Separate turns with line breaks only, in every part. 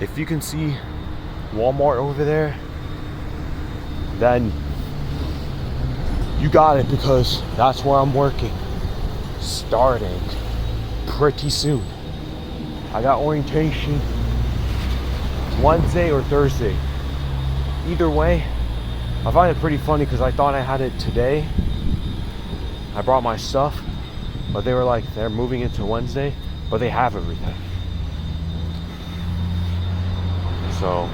If you can see Walmart over there, then you got it, because that's where I'm working. Starting pretty soon. I got orientation Wednesday or Thursday. Either way, I find it pretty funny because I thought I had it today. I brought my stuff, but they were like, they're moving into Wednesday, but they have everything. So,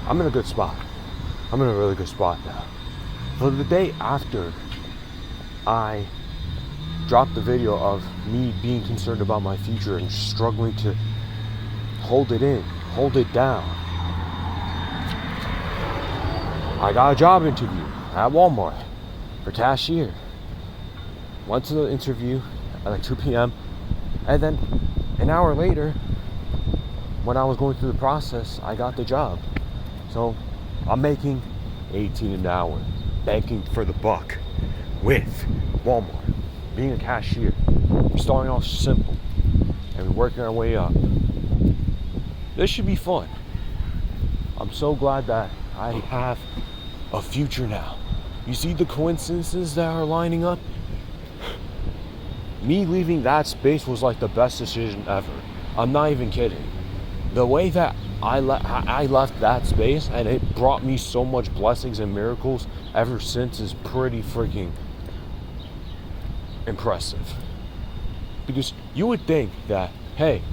I'm in a good spot. I'm in a really good spot now. For the day after I dropped the video of me being concerned about my future and struggling to hold it in, hold it down, I got a job interview at Walmart for cashier. Went to the interview at like 2 p.m. and then an hour later, when I was going through the process, I got the job. So I'm making $18 an hour, banking for the buck with Walmart, being a cashier, starting off simple and working our way up. This should be fun. I'm so glad that I have a future now. You see the coincidences that are lining up? Me leaving that space was like the best decision ever. I'm not even kidding. The way that I left that space, and it brought me so much blessings and miracles ever since, is pretty freaking impressive. Because you would think that, hey,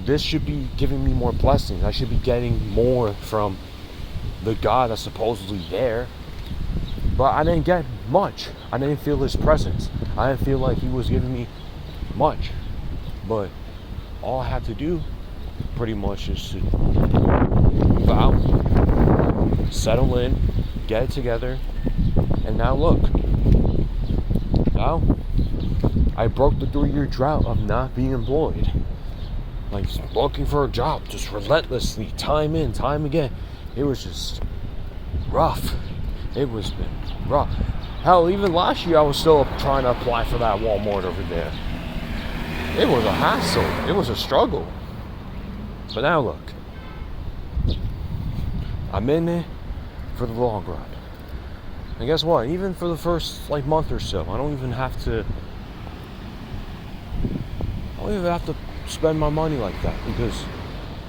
this should be giving me more blessings. I should be getting more from the God that's supposedly there. But I didn't get much. I didn't feel his presence. I didn't feel like he was giving me much. But all I had to do pretty much is to vow, settle in, get it together, and now look. Now, I broke the 3-year drought of not being employed. Like, looking for a job, just relentlessly, time in, time again. It was just rough. It was been rough. Hell, even last year I was still trying to apply for that Walmart over there. It was a hassle. It was a struggle. But now look, I'm in it for the long run. And guess what? Even for the first month or so, I don't even have to spend my money like that, because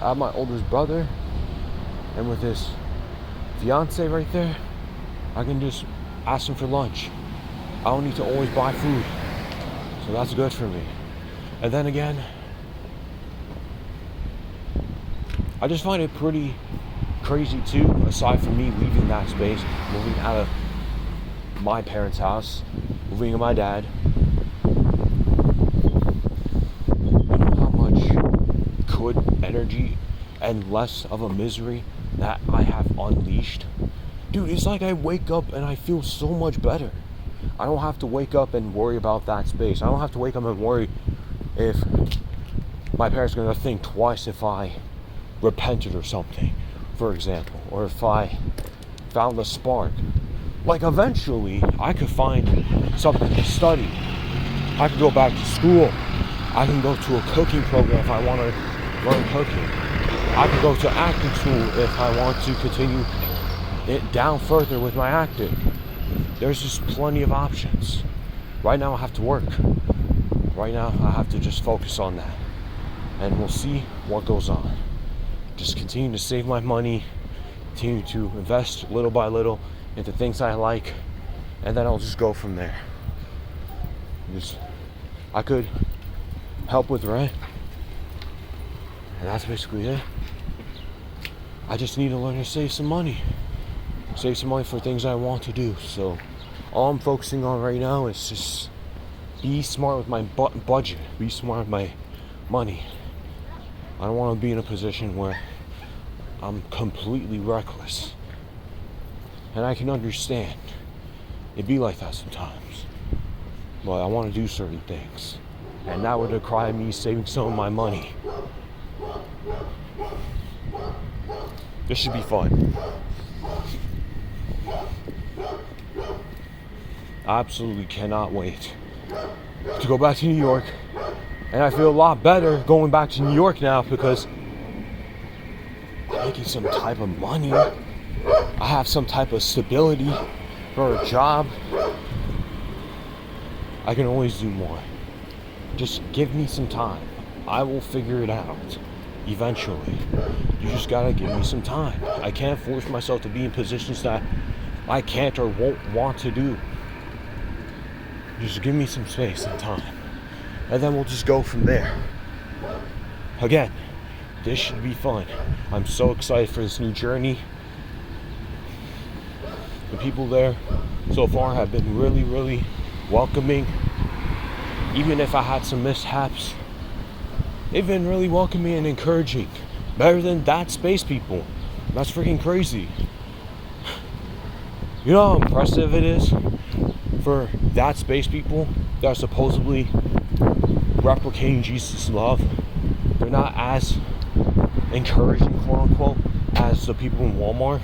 I have my oldest brother, and with his fiance right there, I can just ask him for lunch. I don't need to always buy food. So that's good for me. And then again, I just find it pretty crazy too, aside from me leaving that space, moving out of my parents' house, moving with my dad. You know how much good energy and less of a misery that I have unleashed? Dude, it's like I wake up and I feel so much better. I don't have to wake up and worry about that space. I don't have to wake up and worry if my parents are going to think twice if I repented or something, for example, or if I found a spark. Like, eventually I could find something to study. I could go back to school. I can go to a cooking program if I want to learn cooking. I could go to acting school if I want to continue it down further with my acting. There's just plenty of options. Right now I have to work. Right now I have to just focus on that, and we'll see what goes on. Just continue to save my money, continue to invest little by little into things I like, and then I'll just go from there. I could help with rent, and that's basically it. I just need to learn to save some money. Save some money for things I want to do. So all I'm focusing on right now is just be smart with my budget. Be smart with my money. I don't want to be in a position where I'm completely reckless. And I can understand. It'd be like that sometimes. But I want to do certain things. And that would require me saving some of my money. This should be fun. I absolutely cannot wait to go back to New York. And I feel a lot better going back to New York now, because making some type of money. I have some type of stability for a job. I can always do more. Just give me some time. I will figure it out eventually. You just gotta give me some time. I can't force myself to be in positions that I can't or won't want to do. Just give me some space and time. And then we'll just go from there. Again, this should be fun. I'm so excited for this new journey. The people there so far have been really, really welcoming. Even if I had some mishaps, they've been really welcoming and encouraging. Better than that space people. That's freaking crazy. You know how impressive it is for that space people that are supposedly replicating Jesus' love? They're not as encouraging, quote unquote, as the people in Walmart.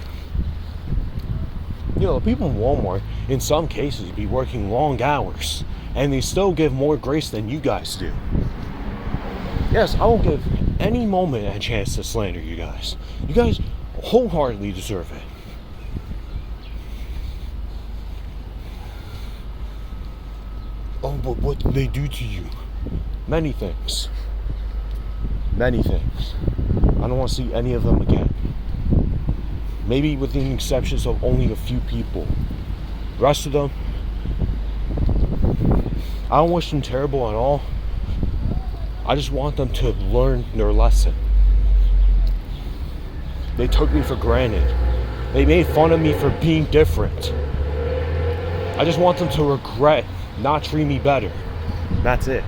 You know, the people in Walmart, in some cases, be working long hours, and they still give more grace than you guys do. Yes, I will give any moment a chance to slander you guys. You guys wholeheartedly deserve it. Oh, but what did they do to you? Many things. Many things. I don't want to see any of them again. Maybe with the exceptions of only a few people. The rest of them, I don't wish them terrible at all. I just want them to learn their lesson. They took me for granted. They made fun of me for being different. I just want them to regret not treating me better. That's it.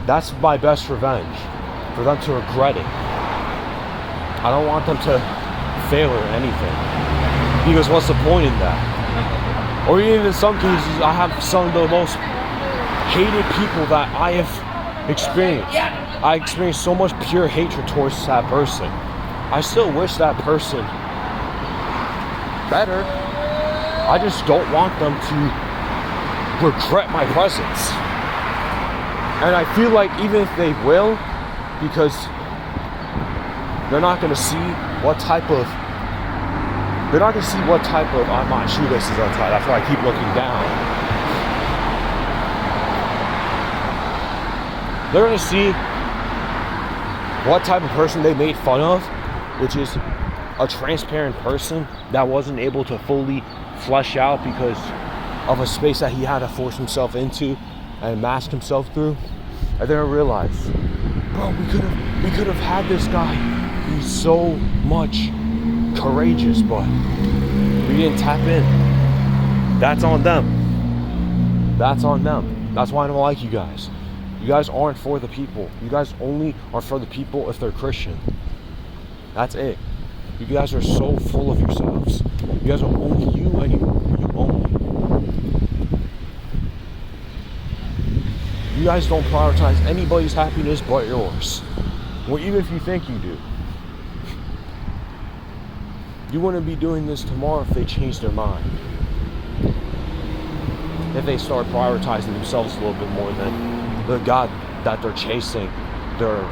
That's my best revenge. For them to regret it. I don't want them to fail or anything. Because what's the point in that? Or even in some cases, I have some of the most hated people that I have experienced. I experienced so much pure hatred towards that person. I still wish that person better. I just don't want them to regret my presence. And I feel like even if they will, because they're not going to see what type of, my shoelace is untied, that's why I keep looking down. They're going to see what type of person they made fun of, which is a transparent person that wasn't able to fully flesh out because of a space that he had to force himself into and mask himself through. And then I realized, bro, we could have had this guy be so much courageous, but we didn't tap in. That's on them. That's on them. That's why I don't like you guys. You guys aren't for the people. You guys only are for the people if they're Christian. That's it. You guys are so full of yourselves. You guys are only you and you only. You guys don't prioritize anybody's happiness but yours. Or even if you think you do. You wouldn't be doing this tomorrow if they changed their mind. If they start prioritizing themselves a little bit more than the God that they're chasing, their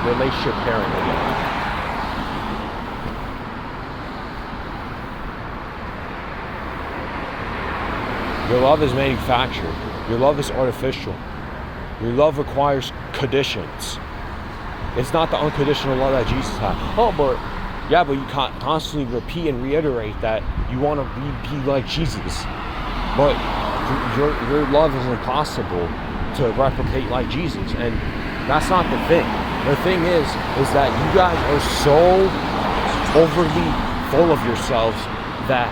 relationship pairing again. Your love is manufactured. Your love is artificial. Your love requires conditions. It's not the unconditional love that Jesus had. Oh, but you constantly repeat and reiterate that you want to be like Jesus. But your love is impossible to replicate like Jesus. And that's not the thing. The thing is that you guys are so overly full of yourselves that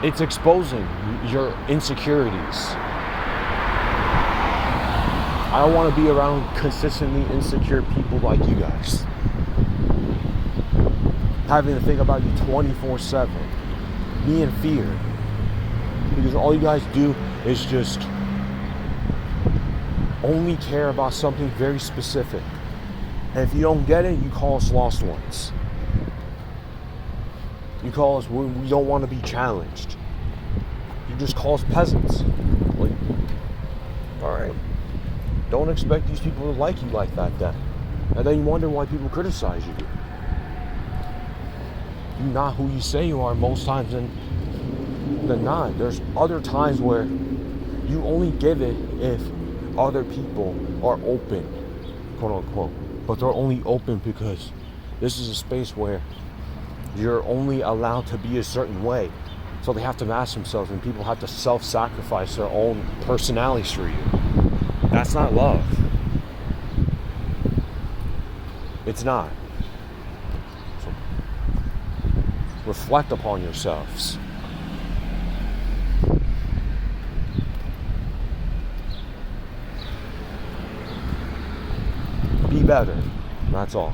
it's exposing your insecurities. I don't want to be around consistently insecure people like you guys. Having to think about you 24/7. Me in fear. Because all you guys do is just only care about something very specific. And if you don't get it, you call us lost ones. You call us, we don't want to be challenged. You just call us peasants. Like, alright. Don't expect these people to like you like that then. And then you wonder why people criticize you. You're not who you say you are most times than not. There's other times where you only give it if other people are open, quote unquote. But they're only open because this is a space where you're only allowed to be a certain way. So they have to mask themselves, and people have to self-sacrifice their own personalities for you. That's not love. It's not. So reflect upon yourselves. Be better. That's all.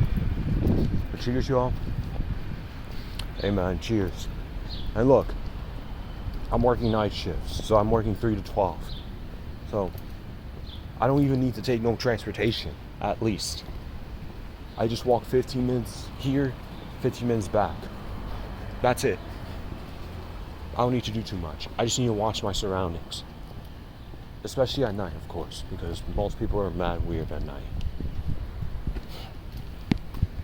But cheers, y'all. Amen. Cheers. And look, I'm working night shifts, so I'm working 3 to 12. So I don't even need to take no transportation, at least. I just walk 15 minutes here, 15 minutes back. That's it. I don't need to do too much. I just need to watch my surroundings. Especially at night, of course, because most people are mad weird at night.